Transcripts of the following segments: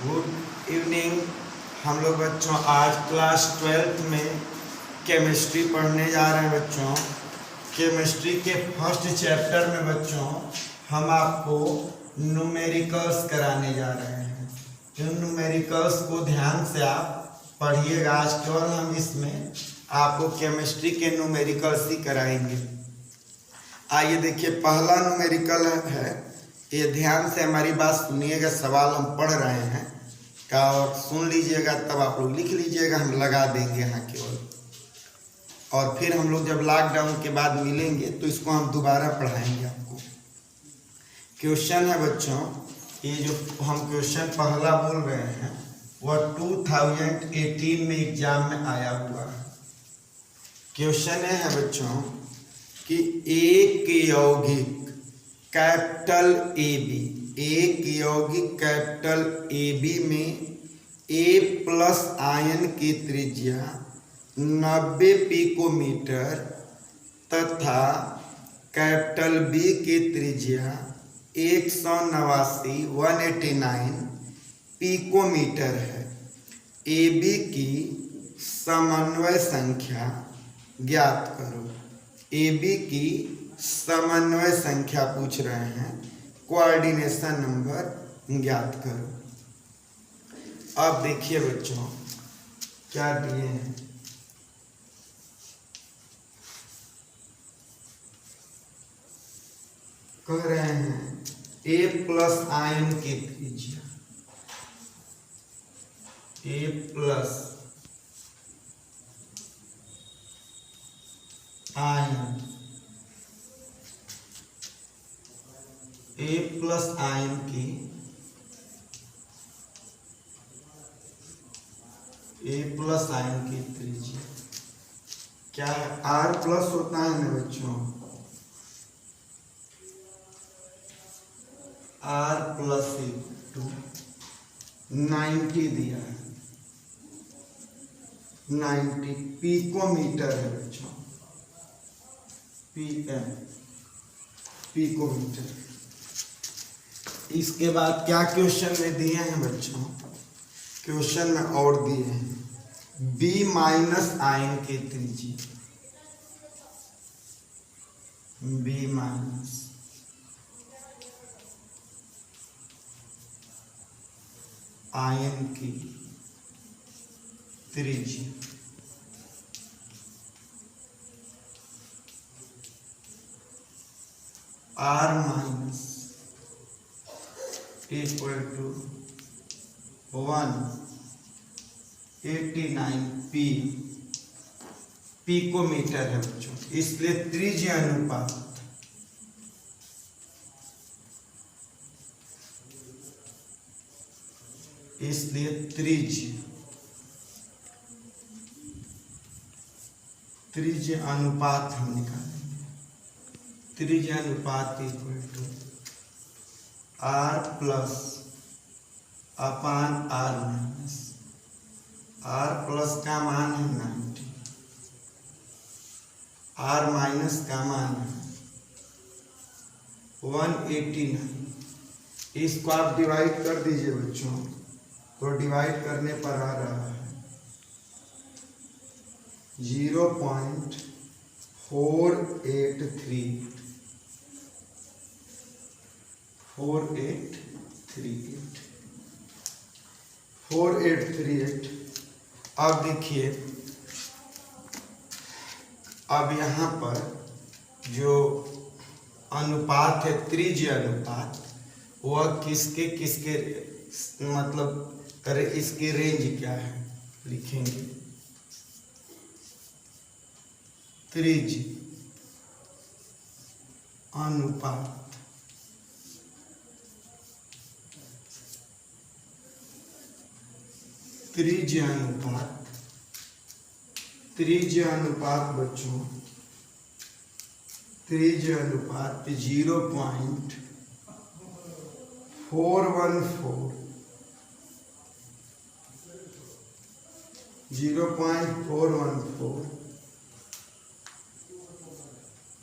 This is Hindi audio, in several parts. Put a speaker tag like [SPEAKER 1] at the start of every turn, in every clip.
[SPEAKER 1] Good evening. हम लोग बच्चों आज क्लास 12th में केमिस्ट्री पढ़ने जा रहे हैं बच्चों। केमिस्ट्री के फर्स्ट चैप्टर में बच्चों हम आपको न्यूमेरिकल्स कराने जा रहे हैं। इन न्यूमेरिकल्स को ध्यान से आप पढ़िएगा। आज केवल हम इसमें आपको केमिस्ट्री के न्यूमेरिकल्स ही कराएंगे। आइए देखिए, पहला न्यूमेरिकल है, ये ध्यान से हमारी बात सुनिएगा। सवाल हम पढ़ रहे हैं का और सुन लीजिएगा, तब आप लोग लिख लीजिएगा, हम लगा देंगे यहाँ केवल। और फिर हम लोग जब लॉकडाउन के बाद मिलेंगे तो इसको हम दोबारा पढ़ाएंगे आपको। क्वेश्चन है बच्चों, ये जो हम क्वेश्चन पहला बोल रहे हैं वह 2018 में एग्जाम में आया हुआ है। क्वेश्चन है बच्चों कि एक यौगिक कैपिटल ए बी, एक यौगिक कैपिटल ए बी में A+ आयन की त्रिज्या 90 पिकोमीटर तथा कैपिटल बी की त्रिज्या 189 पिकोमीटर है। ए बी की समन्वय संख्या ज्ञात करो। ए बी की समन्वय संख्या पूछ रहे हैं, कोऑर्डिनेशन नंबर ज्ञात करो। अब देखिए बच्चों क्या दिए हैं। कह रहे हैं A+ आयन की त्रिज्या, A+ आयन, A+ आयन की A+ आयन की त्रिज्या क्या है? R+ होता है ना बच्चों, R+ 90 दिया है, 90 पिकोमीटर है बच्चों, PM पिकोमीटर। इसके बाद क्या क्वेश्चन में दिए हैं बच्चों? क्वेश्चन में और दिए हैं B- आयन की त्रिज्या, B- आयन की त्रिज्या R- equal to 189 पिकोमीटर है बच्चों। इसलिए त्रिज्या अनुपात, इसलिए त्रिज्या अनुपात हम निकालेंगे। त्रिज्या अनुपात equal to R+ upon R-, R+ का मान है 90, R- का मान है 189। इसको आप डिवाइड कर दीजिए बच्चों, तो डिवाइड करने पर आ रहा है 4838। अब देखिए, अब यहाँ पर जो अनुपात है त्रिज्या अनुपात, वह किसके किसके मतलब करे, इसकी रेंज क्या है लिखेंगे। त्रिज्या अनुपात त्रिज्या अनुपात बच्चों, त्रिज्या अनुपात 0.414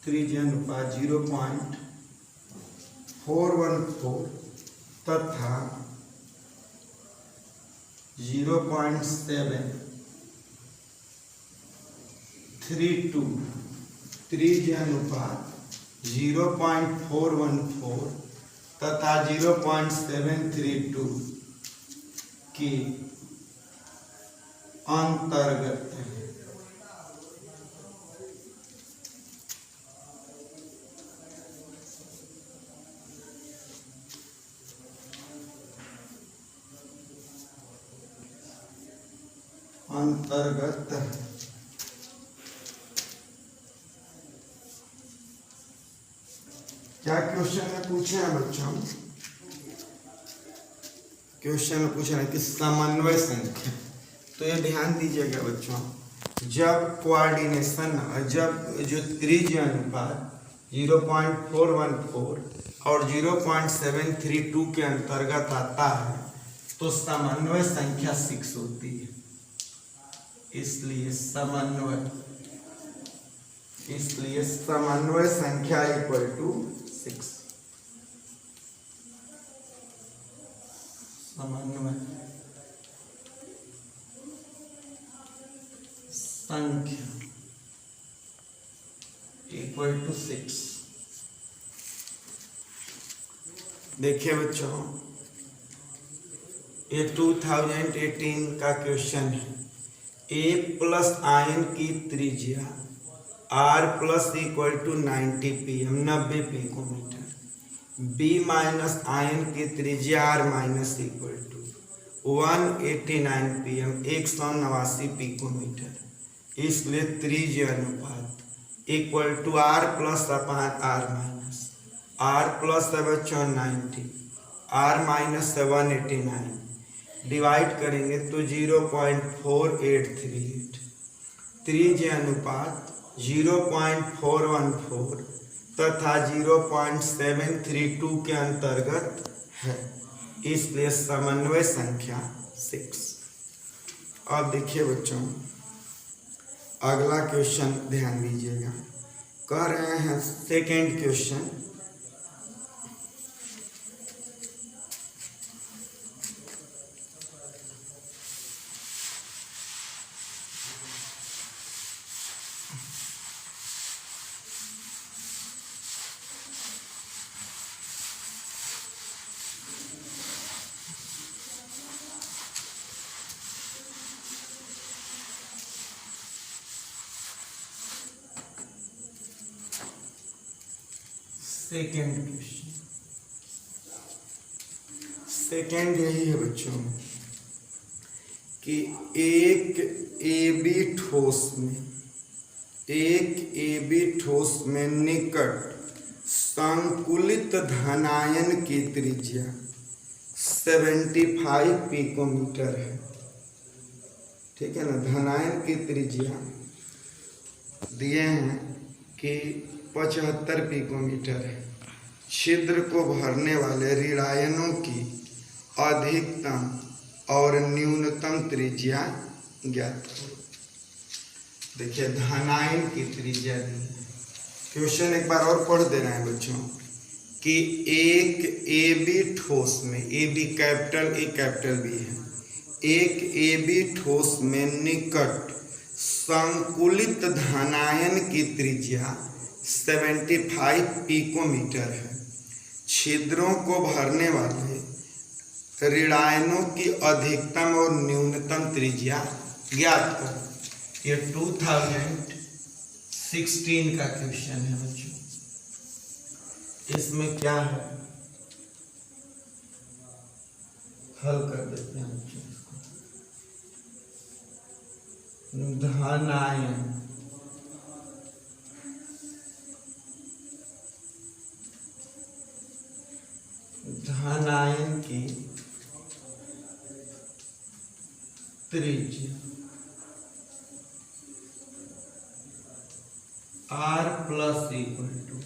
[SPEAKER 1] त्रिज्या अनुपात 0.414 तथा 0.732 त्रिज्या अनुपात 0.414 तथा 0.732 के अंतर्गत है। अंतर्गत है। क्या क्वेश्चन में पूछे हैं बच्चों? क्वेश्चन में पूछा है कि समन्वय संख्या, तो ये ध्यान दीजिएगा बच्चों, जब कोऑर्डिनेशन जब जो त्रिज्या अनुपात 0.414 और 0.732 के अंतर्गत आता है तो समन्वय संख्या 6 होती है। इसलिए समन्वय संख्या इक्वल टू 6। समन्वय संख्या इक्वल टू 6। देखिए बच्चों, ये 2018 का क्वेश्चन है। A प्लस आयन की त्रिज्या R plus equal to 90 pm 90 picometre, B minus आयन की त्रिज्या R minus equal to 189 pm 189 picometre. इसलिए त्रिज्या अनुपात equal to R plus upon R minus, R plus है बच्चों 90, R माइनस 189, डिवाइड करेंगे तो 0.4838। त्रिज्या अनुपात 0.414 तथा 0.732 के अंतर्गत है। इसलिए समन्वय संख्या 6। अब देखिए बच्चों, अगला क्वेश्चन ध्यान दीजिएगा। कह रहे हैं सेकेंड क्वेश्चन, सेकेंड यही है बच्चों कि एक AB ठोस में निकट संकुलित धनायन की त्रिज्या 75 पिकोमीटर है। ठीक है ना, धनायन की त्रिज्या दिए हैं कि 75 पिकोमीटर है। छिद्र को भरने वाले ऋणायनों की अधिकतम और न्यूनतम त्रिज्या ज्ञात करो। देखिए धनायन की त्रिज्या दी। क्वेश्चन एक बार और पढ़ देना है बच्चों कि एक AB ठोस में, AB capital A capital B है, एक AB ठोस में निकट संकुलित धनायन की त्रिज्या 75 पिकोमीटर है। छिद्रों को भरने वाले ऋणायनों की अधिकतम और न्यूनतम त्रिज्या ज्ञात करो। ये 2016 का क्वेश्चन है बच्चों। इसमें क्या है, हल कर देते हैं बच्चों इसको। धनायन की त्रिज्या R प्लस इक्वल टू,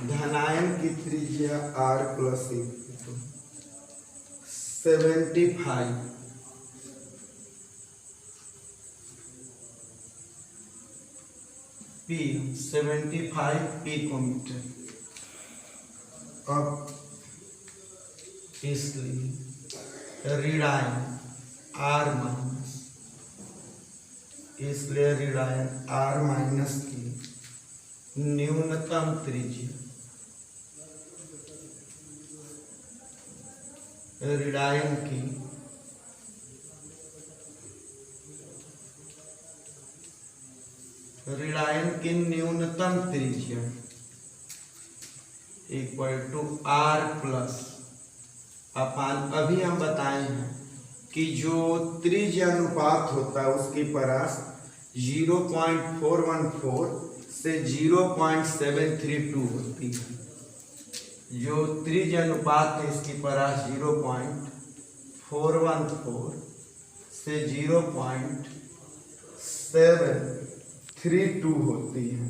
[SPEAKER 1] धनायन की त्रिज्या R plus equal to 75 pm 75 picometre. अब इसलिए ऋणायन आर माइनस, इसलिए ऋणायन आर माइनस की न्यूनतम त्रिज्या, ऋणायन की न्यूनतम त्रिज्या इक्वल टू आर प्लस अपान, अभी हम बताए हैं कि जो त्रिज्या अनुपात होता है उसकी परास 0.414 से 0.732 होती है। जो त्रिज्या अनुपात है इसकी परास 0.414 से 0.732 होती है।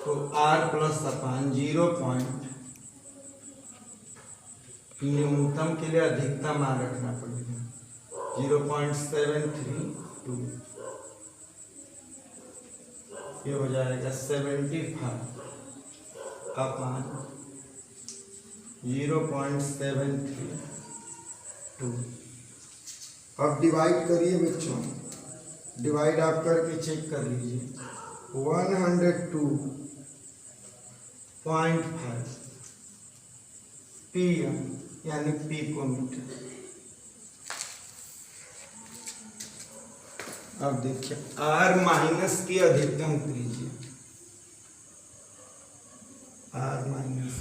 [SPEAKER 1] तो R प्लस अपान 0. न्यूनतम के लिए अधिकतम मान रखना पड़ेगा 0.732, ये हो जाएगा 75 अपान 0.732। अब डिवाइड करिए बच्चों, डिवाइड आप करके चेक कर लीजिए। 102.5 PM यानी पिकोमीटर। अब देखिए R माइनस की अधिकतम त्रिज्या, R माइनस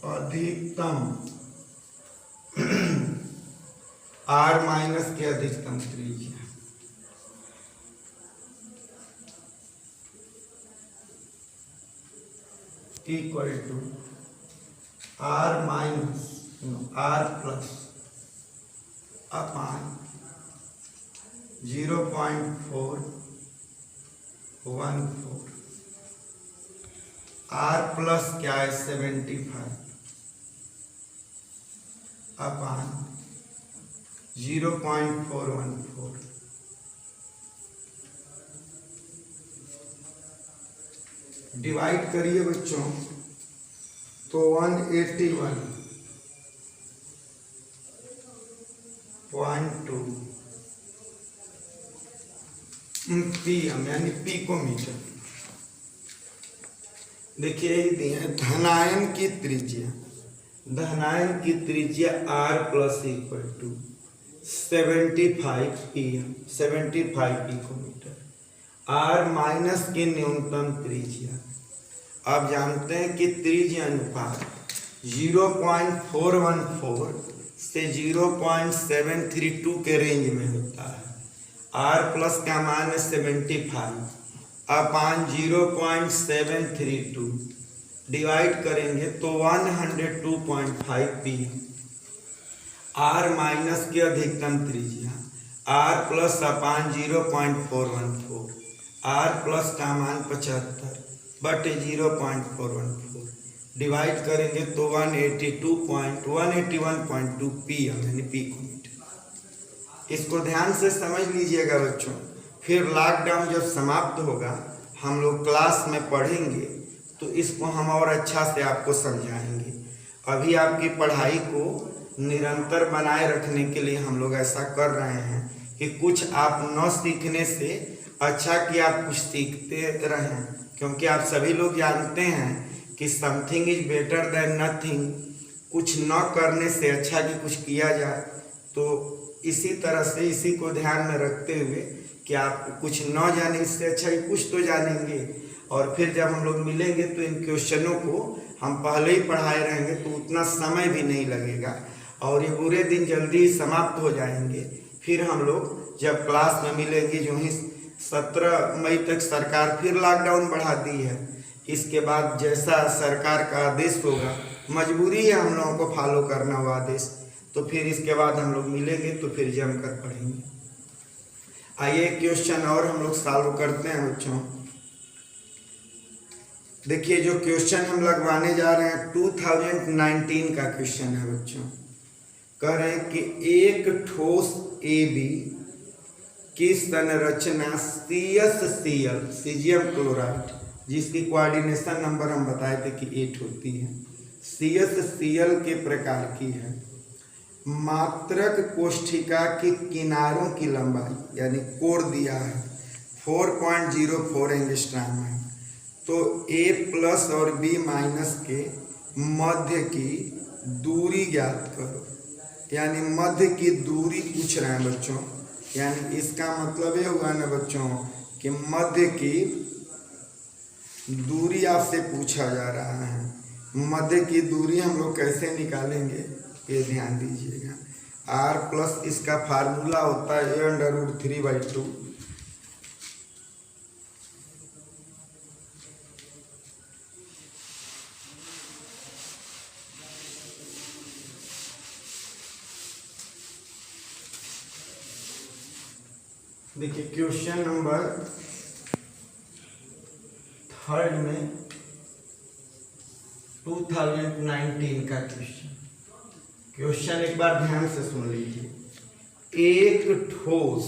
[SPEAKER 1] अधिकतम R माइनस की अधिकतम त्रिज्या equal to R minus R plus upon 0.414। R plus क्या है 75 अपान 0.414। डिवाइड करिए बच्चों तो 181.2 PM यानी पिकोमीटर। देखिए यही दिया धनायन की त्रिज्या, धनायन की त्रिज्या R plus equal to 75 PM 75 picometre. R minus की न्यूनतम त्रिज्या, आप जानते हैं कि त्रिज्या अनुपात 0.414 से 0.732 के रेंज में होता है। R प्लस का मान है 75 अपान 0.732, डिवाइड करेंगे तो 102.5 PM। R माइनस की अधिकतम त्रिज्या R plus upon 0.414, R plus का मान 75 बटे 0.414, डिवाइड करेंगे तो 181.2 PM यानी पिकोमीटर। इसको ध्यान से समझ लीजिएगा बच्चों, फिर लॉकडाउन जब समाप्त होगा हम लोग क्लास में पढ़ेंगे तो इसको हम और अच्छा से आपको समझाएंगे। अभी आपकी पढ़ाई को निरंतर बनाए रखने के लिए हम लोग ऐसा कर रहे हैं कि कुछ आप न सीखने से अच्छा कि आप कुछ सीखते रहें, क्योंकि आप सभी लोग जानते हैं कि something is better than nothing, कुछ न करने से अच्छा कि कुछ किया जाए। तो इसी तरह से इसी को ध्यान में रखते हुए कि आप कुछ न जाने इससे अच्छा कि कुछ तो जानेंगे, और फिर जब हम लोग मिलेंगे तो इन क्वेश्चनों को हम पहले ही पढ़ाए रहेंगे तो उतना समय भी नहीं लगेगा और ये बुरे दिन जल्दी समाप्त हो जाएंगे। फिर हम लोग जब क्लास में मिलेंगे, जो ही 17 मई तक सरकार फिर लॉकडाउन बढ़ा दी है, इसके बाद जैसा सरकार का आदेश होगा, मजबूरी है हम लोगों को फॉलो करना वो आदेश, तो फिर इसके बाद हम लोग मिलेंगे तो फिर जमकर पढ़ेंगे। आइए क्वेश्चन और हम लोग सॉल्व करते हैं बच्चों। देखिए जो क्वेश्चन हम लगवाने जा रहे हैं 2019 का क्वेश्चन है बच्चों। कह रहे हैं कि एक ठोस AB की संरचना CsCl सीजियम क्लोराइड, जिसकी कोऑर्डिनेशन नंबर हम बताए थे कि 8 होती है, CsCl के प्रकार की है। मात्रक कोष्ठिका के किनारों की लंबाई यानी कोण दिया है 4.04 एंगस्ट्रॉम है। तो A+ और B- के मध्य की दूरी ज्ञात करो, यानी मध्य की दूरी पूछ रहे हैं बच्चों। यानी इसका मतलब ये हुआ ना बच्चों कि मध्य की दूरी आपसे पूछा जा रहा है। मध्य की दूरी हम लोग कैसे निकालेंगे ये ध्यान दीजिएगा। R+ इसका फार्मूला होता है A√3/2। देखिए क्वेश्चन नंबर 3 में 2019 का क्वेश्चन एक बार ध्यान से सुन लीजिए। एक ठोस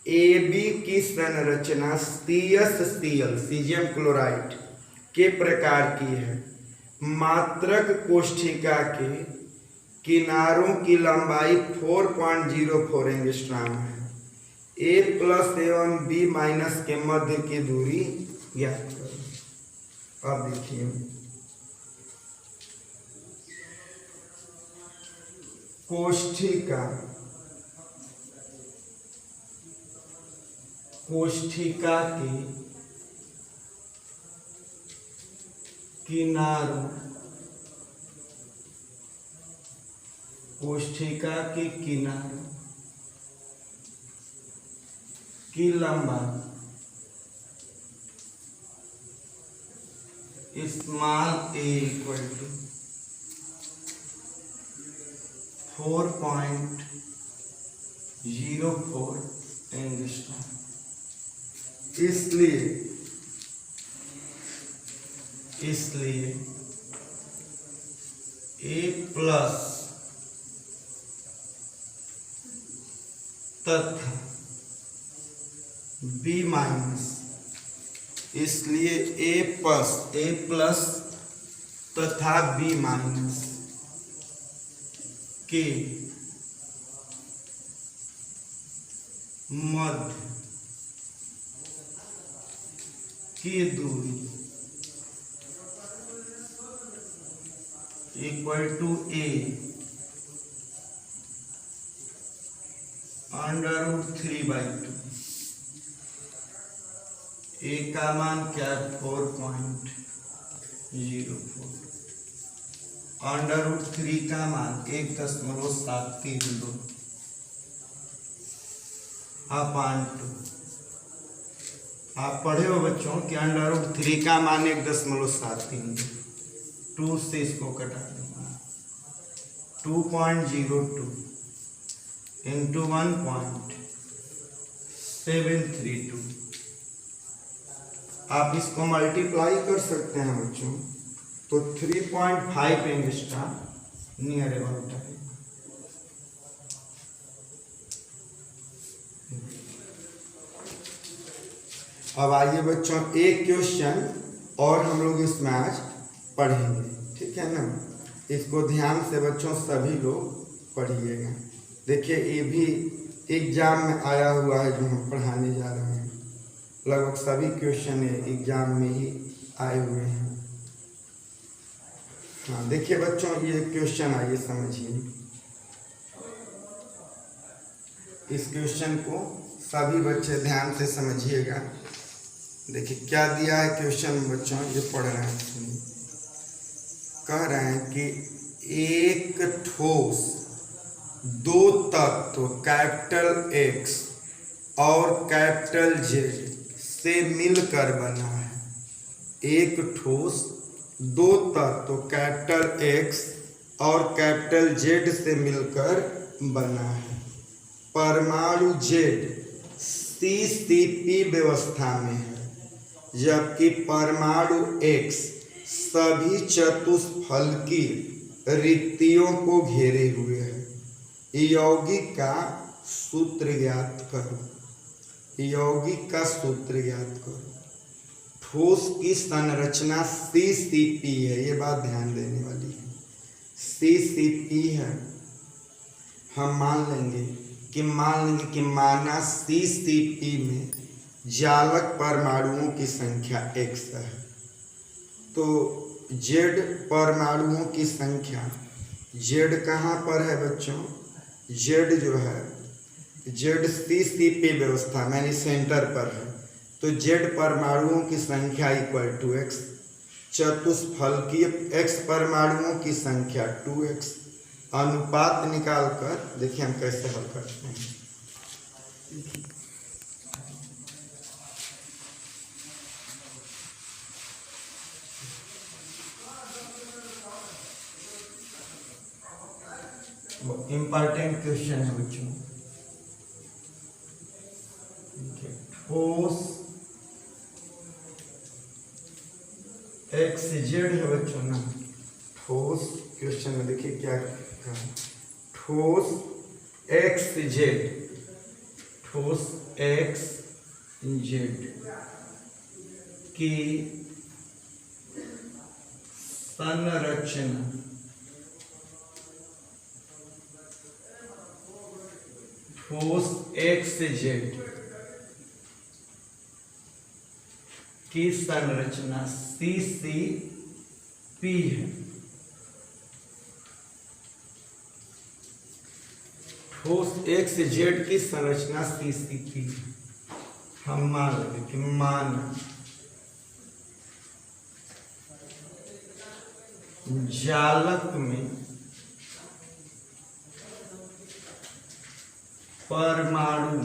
[SPEAKER 1] AB की संरचना CsCl सीजियम क्लोराइड के प्रकार की है। मात्रक कोष्ठिका के किनारों की लंबाई 4.04 एंगस्ट्रॉम है। A+ एवं B- के मध्य की दूरी ज्ञात करो। अब देखिए कोष्ठिका के किनारों की लंबाई स्मॉल a = 4.04 एंगस्ट्रॉम। इसलिए A+ तथा B- इसलिए A+ तथा B- के मध्य की दूरी = A√3/2। A का मान क्या है 4.04, √3 का मान 1.732 अपान 2। आप पढ़े हो बच्चों कि √3 का मान 1.732, 2 से इसको कटा दूंगा 2.02 इंटू 1.732। आप इसको मल्टीप्लाई कर सकते हैं बच्चों, तो 3.5 एंगस्ट्रॉम नियर अबाउट आएगा। अब आइए बच्चों एक क्वेश्चन और हम लोग इसमें आज पढ़ेंगे, ठीक है ना। इसको ध्यान से बच्चों सभी लोग पढ़िएगा। देखिए ये भी एग्जाम में आया हुआ है जो हम पढ़ाने जा रहे हैं। लगभग सभी क्वेश्चन एग्जाम में ही आए हुए हैं। हाँ देखिए बच्चों ये क्वेश्चन आइए समझिए। इस क्वेश्चन को सभी बच्चे ध्यान से समझिएगा। देखिए क्या दिया है क्वेश्चन बच्चों, ये पढ़ रहे हैं सुनिए। कह रहे हैं कि एक ठोस दो तत्व X और Z से मिलकर बना है। एक ठोस दो तत्व X और Z से मिलकर बना है। परमाणु Z CCP व्यवस्था में है, जबकि परमाणु X सभी चतुष्फलकीय रिक्तियों को घेरे हुए है। यौगिक का सूत्र ज्ञात करो। यौगिक का सूत्र याद करो। ठोस की संरचना CCP है, ये बात ध्यान देने वाली है। CCP है। हम मान लेंगे कि माना CCP में जालक परमाणुओं की संख्या x है, तो Z परमाणुओं की संख्या, Z कहाँ पर है बच्चों, Z जो है Z CCP व्यवस्था यानी सेंटर पर है, तो Z परमाणुओं की संख्या इक्वल टू x, चतुष्फलकीय x परमाणुओं की संख्या 2x। अनुपात निकाल कर देखिए हम कैसे हल करते हैं। इम्पॉर्टेंट क्वेश्चन है बच्चों। ठोस XZ है बच्चों ना, ठोस क्वेश्चन में देखिए क्या कहा, ठोस XZ, ठोस XZ की संरचना ठोस XZ की संरचना CCP है। ठोस XZ की संरचना CCP है। हम मान लेंगे कि मान जालक में परमाणु,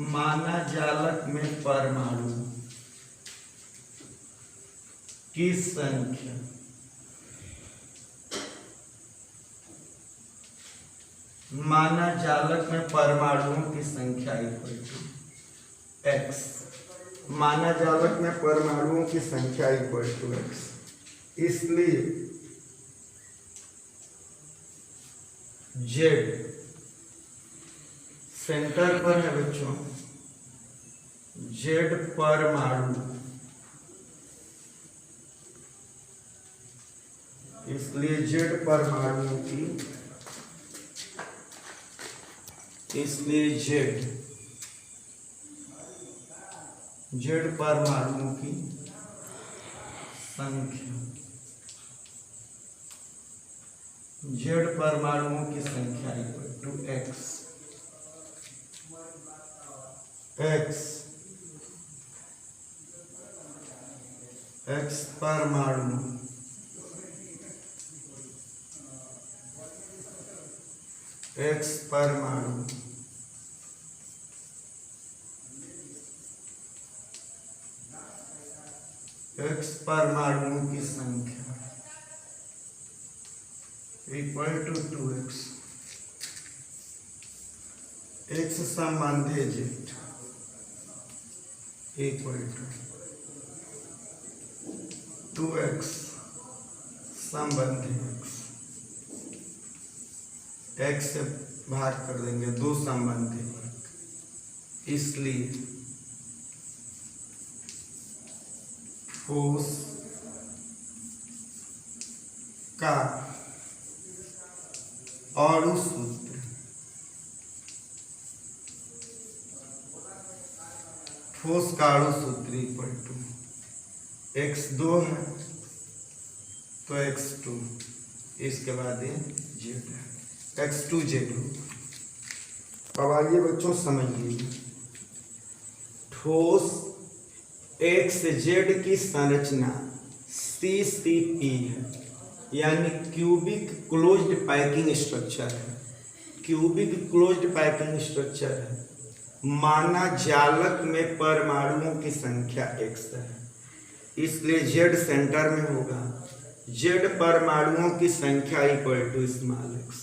[SPEAKER 1] माना जालक में परमाणु की संख्या माना जालक में परमाणुओं की संख्या इक्वल टू x, माना जालक में परमाणुओं की संख्या इक्वल टू x। इसलिए Z सेंटर पर है बच्चों, Z परमाणु, इसलिए Z परमाणु की, इसलिए Z परमाणुओं की संख्या, Z परमाणुओं की संख्या इक्वल टू x। x परमाणु x परमाणु x परमाणुओं की संख्या इक्वल टू 2x। x संबंधी Z इक्वल टू 2x संबंधी x से भाग कर देंगे, दो संबंधी, इसलिए ठोस का अणु सूत्र, ठोस का अणु सूत्र इक्वल टू x 2 है तो x2, इसके बाद ये z है, x2 z। अब आइए बच्चों समझिए, ठोस XZ की संरचना CCP है, यानी क्यूबिक क्लोज्ड पैकिंग स्ट्रक्चर है, क्यूबिक क्लोज्ड पैकिंग स्ट्रक्चर है। माना जालक में परमाणुओं की संख्या x है, इसलिए Z सेंटर में होगा, Z परमाणुओं की संख्या equal to small x,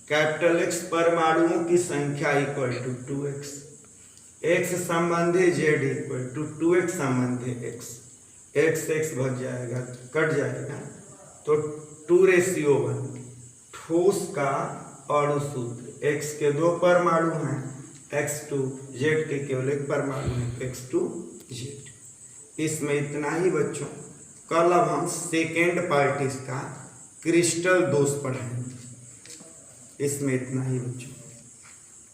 [SPEAKER 1] capital X परमाणुओं की संख्या इक्वल टू 2x, x संबंधी Z इक्वल टू 2x संबंधी x, x भग जाएगा, कट जाएगा, तो 2:1। ठोस का अणु सूत्र X के 2 परमाणु हैं, X2, Z के केवल 1 परमाणु है, X2Z। इसमें इतना ही बच्चों। कल अब हम सेकेंड पार्ट इसका क्रिस्टल दोष पढ़ाएंगे। इसमें इतना ही बच्चों।